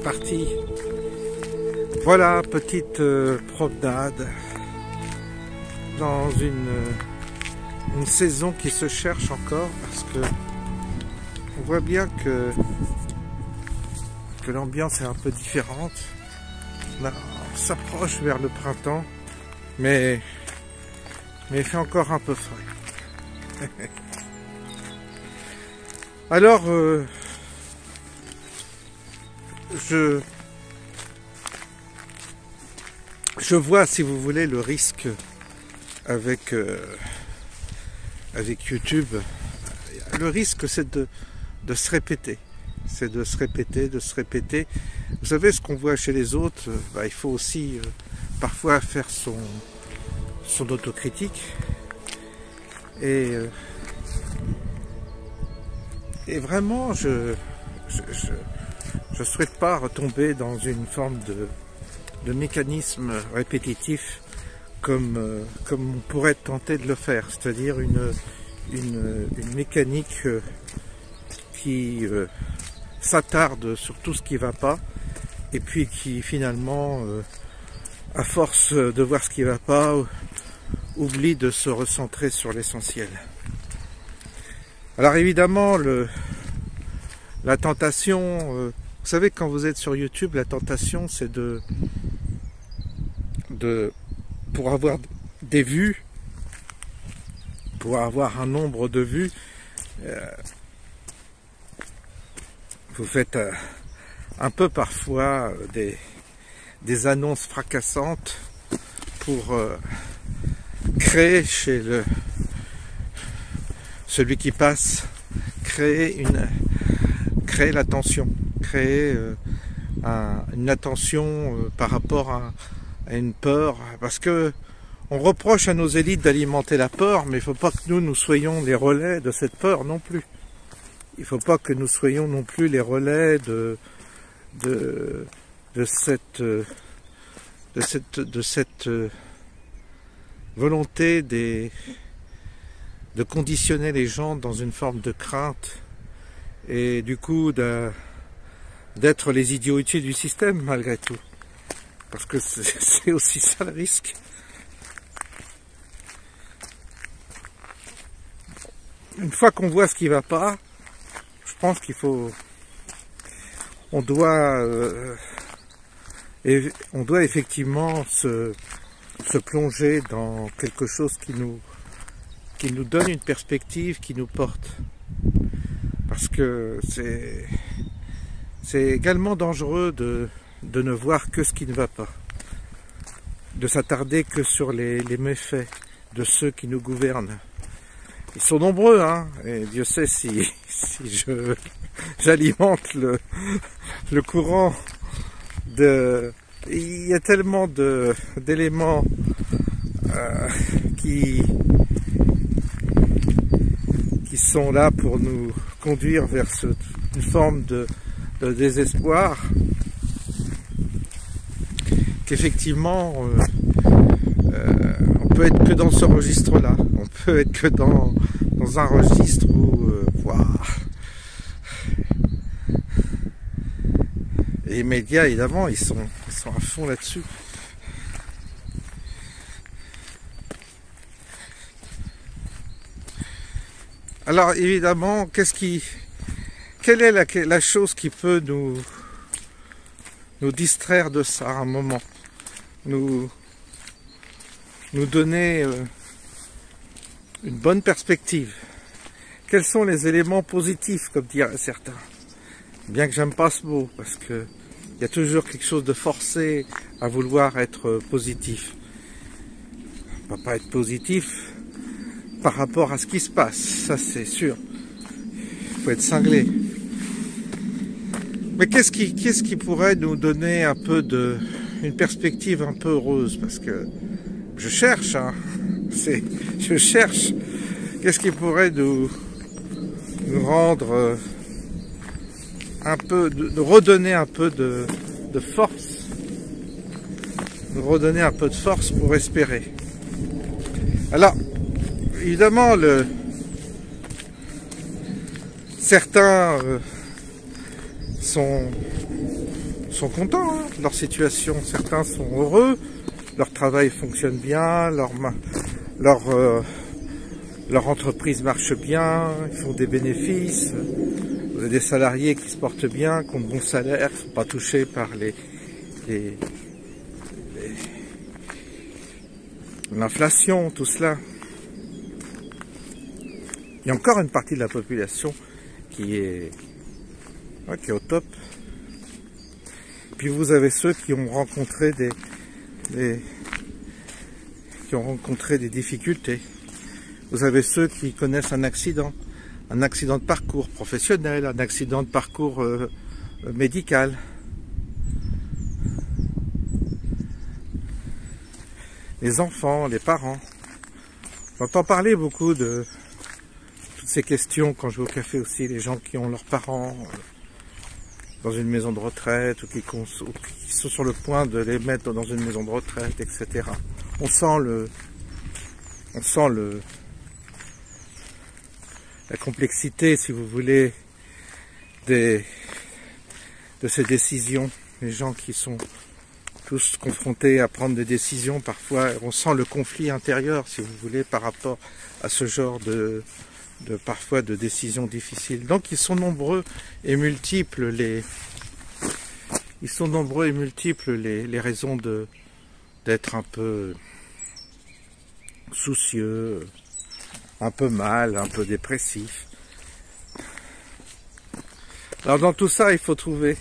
c'est parti. Voilà, petite promenade dans une saison qui se cherche encore, parce que on voit bien que l'ambiance est un peu différente. Là, on s'approche vers le printemps, mais il fait encore un peu frais. Alors, je vois, si vous voulez, le risque avec YouTube. Le risque, c'est de se répéter. C'est de se répéter. Vous savez, ce qu'on voit chez les autres, il faut aussi parfois faire son autocritique. Et vraiment, je souhaite pas retomber dans une forme de mécanisme répétitif comme on pourrait tenter de le faire, c'est-à-dire une mécanique qui s'attarde sur tout ce qui va pas et puis qui finalement, à force de voir ce qui va pas, oublie de se recentrer sur l'essentiel. Alors évidemment, la tentation, vous savez, quand vous êtes sur YouTube, la tentation c'est pour avoir des vues, pour avoir un nombre de vues, vous faites un peu parfois des annonces fracassantes pour créer chez celui qui passe, créer l'attention, créer une attention par rapport à une peur, parce que on reproche à nos élites d'alimenter la peur, mais il ne faut pas que nous soyons les relais de cette peur non plus. Il ne faut pas que nous soyons non plus les relais de cette volonté de conditionner les gens dans une forme de crainte et du coup d'être les idiots utiles du système malgré tout. Parce que c'est aussi ça le risque. Une fois qu'on voit ce qui va pas, je pense on doit effectivement se plonger dans quelque chose qui nous donne une perspective, qui nous porte. Parce que c'est également dangereux de ne voir que ce qui ne va pas, de s'attarder que sur les méfaits de ceux qui nous gouvernent. Ils sont nombreux, hein, et Dieu sait si j'alimente le courant il y a tellement d'éléments qui sont là pour nous conduire vers une forme de désespoir, qu'effectivement on peut être que dans ce registre-là, on peut être que dans un registre où les médias, évidemment, ils sont à fond là-dessus. Alors évidemment, quelle est la chose qui peut nous distraire de ça à un moment, nous donner une bonne perspective? Quels sont les éléments positifs, comme diraient certains? Bien que j'aime pas ce mot, parce que il y a toujours quelque chose de forcé à vouloir être positif. On va pas être positif par rapport à ce qui se passe, ça c'est sûr. Il faut être cinglé. Mais qu'est-ce qui pourrait nous donner un peu une perspective un peu heureuse? Parce que je cherche, hein. Je cherche. Qu'est-ce qui pourrait nous rendre un peu, de redonner un peu de force, de redonner un peu de force pour espérer. Alors, évidemment, certains sont contents hein, de leur situation. Certains sont heureux, leur travail fonctionne bien, leur entreprise marche bien, ils font des bénéfices. Vous avez des salariés qui se portent bien, qui ont de bons salaires, qui ne sont pas touchés par l'inflation, tout cela. Il y a encore une partie de la population qui est au top. Puis vous avez ceux qui ont rencontré des difficultés. Vous avez ceux qui connaissent un accident de parcours professionnel, un accident de parcours médical. Les enfants, les parents. J'entends parler beaucoup de toutes ces questions quand je vais au café aussi, les gens qui ont leurs parents dans une maison de retraite ou qui sont sur le point de les mettre dans une maison de retraite, etc. On sent la complexité, si vous voulez, de ces décisions. Les gens qui sont tous confrontés à prendre des décisions, parfois on sent le conflit intérieur, si vous voulez, par rapport à ce genre parfois de décisions difficiles. Donc ils sont nombreux et multiples les raisons d'être un peu soucieux, un peu mal, un peu dépressif. Alors dans tout ça, il faut trouver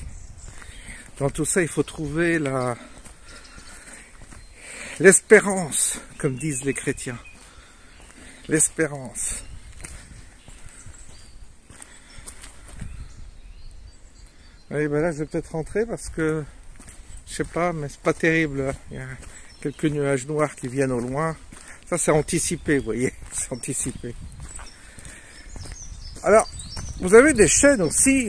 l'espérance, comme disent les chrétiens. L'espérance. Oui, ben là, je vais peut-être rentrer parce que, je sais pas, mais c'est pas terrible. Il y a quelques nuages noirs qui viennent au loin. Ça, c'est anticipé, vous voyez, c'est anticipé. Alors, vous avez des chaînes aussi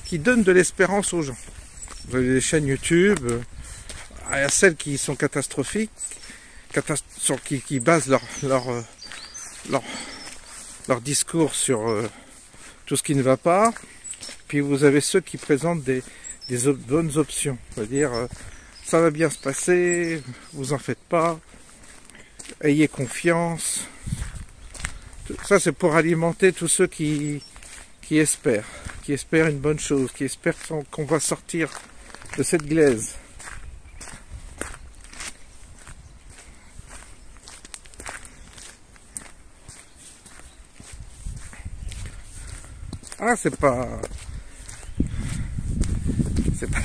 qui donnent de l'espérance aux gens. Vous avez des chaînes YouTube, il y a celles qui sont catastrophiques, qui basent leur discours sur tout ce qui ne va pas. Puis vous avez ceux qui présentent des bonnes options, c'est-à-dire ça va bien se passer, vous en faites pas, ayez confiance. Ça c'est pour alimenter tous ceux qui espèrent une bonne chose, qui espèrent qu'on va sortir de cette glaise. Ah, c'est pas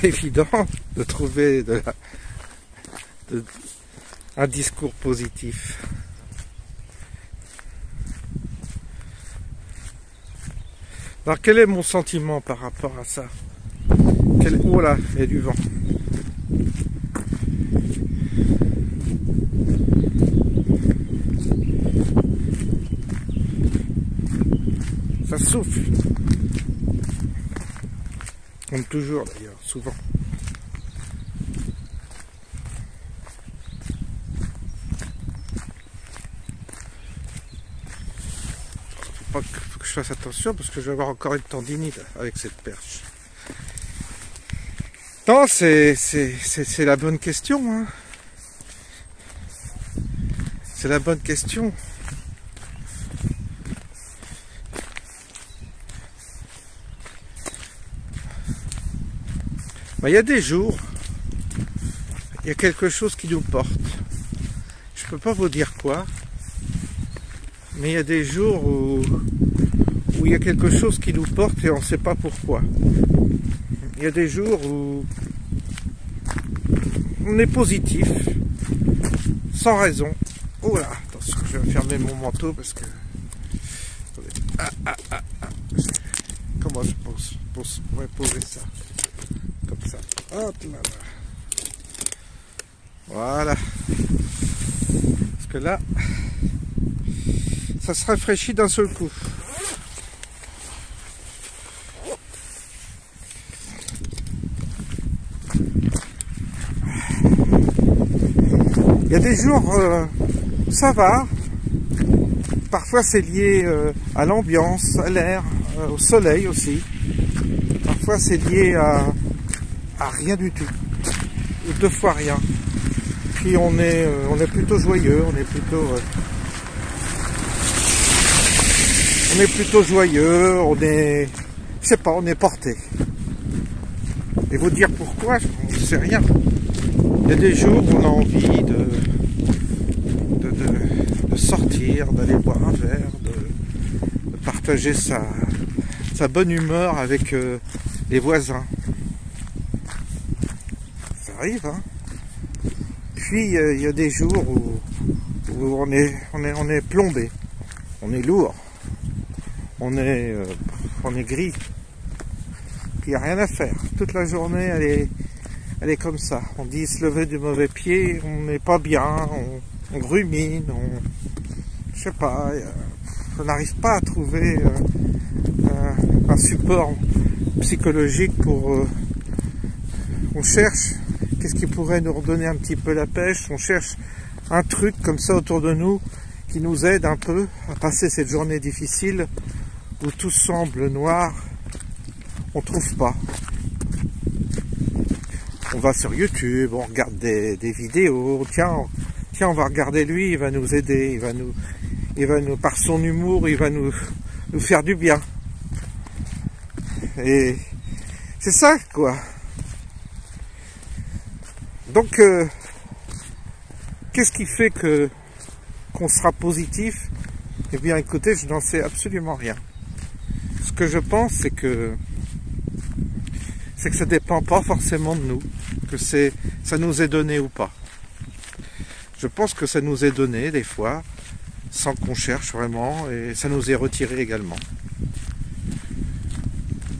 évident de trouver un discours positif. Alors quel est mon sentiment par rapport à ça? Oh là, il y a du vent. Ça souffle. Comme toujours d'ailleurs, souvent. Faut que je fasse attention parce que je vais avoir encore une tendinite avec cette perche. Non, c'est la bonne question. Hein. C'est la bonne question. Il y a des jours, il y a quelque chose qui nous porte. Je ne peux pas vous dire quoi, mais il y a des jours où il y a quelque chose qui nous porte et on ne sait pas pourquoi. Il y a des jours où on est positif, sans raison. Oh là, attention, je vais fermer mon manteau parce que... Comment je pourrais poser ça? Comme ça. Hop là là. Voilà. Parce que là, ça se rafraîchit d'un seul coup. Il y a des jours, ça va. Parfois c'est lié à l'ambiance, à l'air, au soleil aussi. Parfois c'est lié à rien du tout, ou deux fois rien. Puis on est plutôt joyeux, on est plutôt joyeux, je sais pas, on est porté. Et vous dire pourquoi, je ne sais rien. Il y a des jours où on a envie de sortir, d'aller boire un verre, de partager sa bonne humeur avec les voisins. Ça arrive, hein. Puis il y a des jours où on est plombé, on est lourd, on est gris. Puis il n'y a rien à faire. Toute la journée, elle est comme ça. On dit se lever du mauvais pied, on n'est pas bien, on rumine, je sais pas, on n'arrive pas à trouver un support psychologique pour... on cherche, qu'est-ce qui pourrait nous redonner un petit peu la pêche, on cherche un truc comme ça autour de nous qui nous aide un peu à passer cette journée difficile où tout semble noir, on trouve pas. On va sur YouTube, on regarde des vidéos, tiens, on va regarder lui, il va nous aider, il va nous, par son humour, il va nous faire du bien. Et c'est ça, quoi. Donc, qu'est-ce qui fait qu'on sera positif? Eh bien, écoutez, je n'en sais absolument rien. Ce que je pense, c'est que ça dépend pas forcément de nous, que ça nous est donné ou pas. Je pense que ça nous est donné des fois, sans qu'on cherche vraiment, et ça nous est retiré également.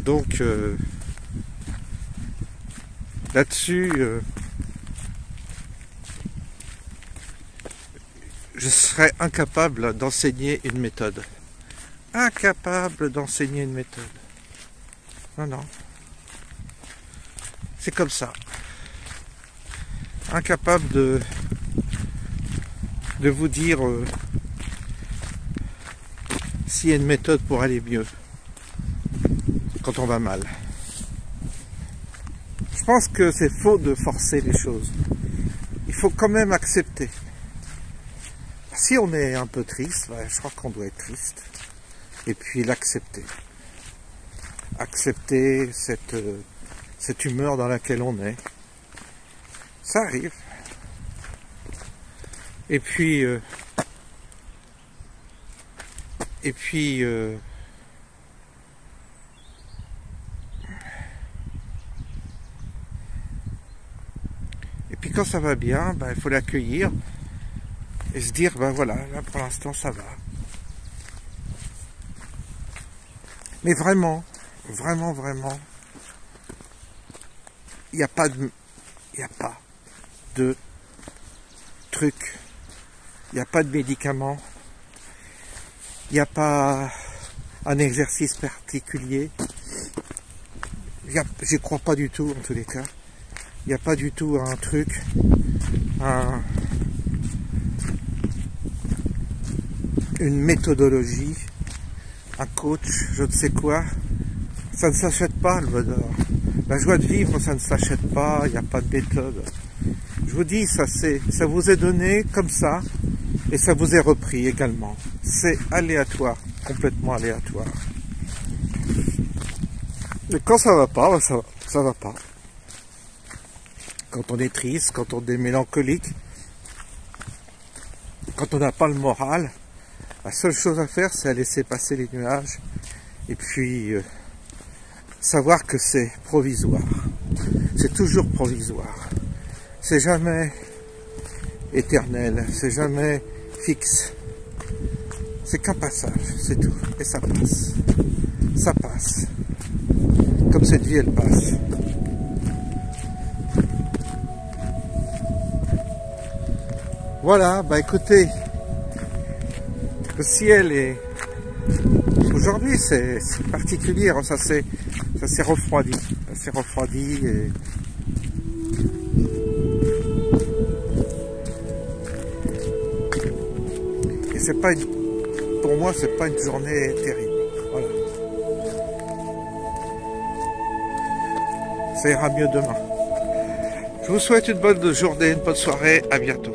Donc là-dessus, je serais incapable d'enseigner une méthode. Incapable d'enseigner une méthode. Non, non. C'est comme ça. Incapable de vous dire s'il y a une méthode pour aller mieux quand on va mal. Je pense que c'est faux de forcer les choses. Il faut quand même accepter. Si on est un peu triste, je crois qu'on doit être triste. Et puis l'accepter. Accepter cette humeur dans laquelle on est. Ça arrive. Et puis quand ça va bien, il faut l'accueillir et se dire, voilà, là pour l'instant ça va. Mais vraiment, vraiment, vraiment, il n'y a pas de truc, il n'y a pas de médicaments, il n'y a pas un exercice particulier, j'y crois pas du tout en tous les cas. Il n'y a pas du tout un truc, une méthodologie, un coach, je ne sais quoi. Ça ne s'achète pas le bonheur. La joie de vivre, ça ne s'achète pas, il n'y a pas de méthode. Je vous dis, ça vous est donné comme ça, et ça vous est repris également. C'est aléatoire, complètement aléatoire. Et quand ça va pas, ça va pas. Quand on est triste, quand on est mélancolique, quand on n'a pas le moral, la seule chose à faire, c'est à laisser passer les nuages et puis savoir que c'est provisoire. C'est toujours provisoire. C'est jamais éternel, c'est jamais fixe. C'est qu'un passage, c'est tout. Et ça passe. Ça passe. Comme cette vie, elle passe. Voilà, écoutez, le ciel est... Aujourd'hui, c'est particulier, ça s'est refroidi. Ça s'est refroidi et c'est pas pour moi, c'est pas une journée terrible. Voilà. ça ira mieux demain. Je vous souhaite une bonne journée, une bonne soirée, à bientôt.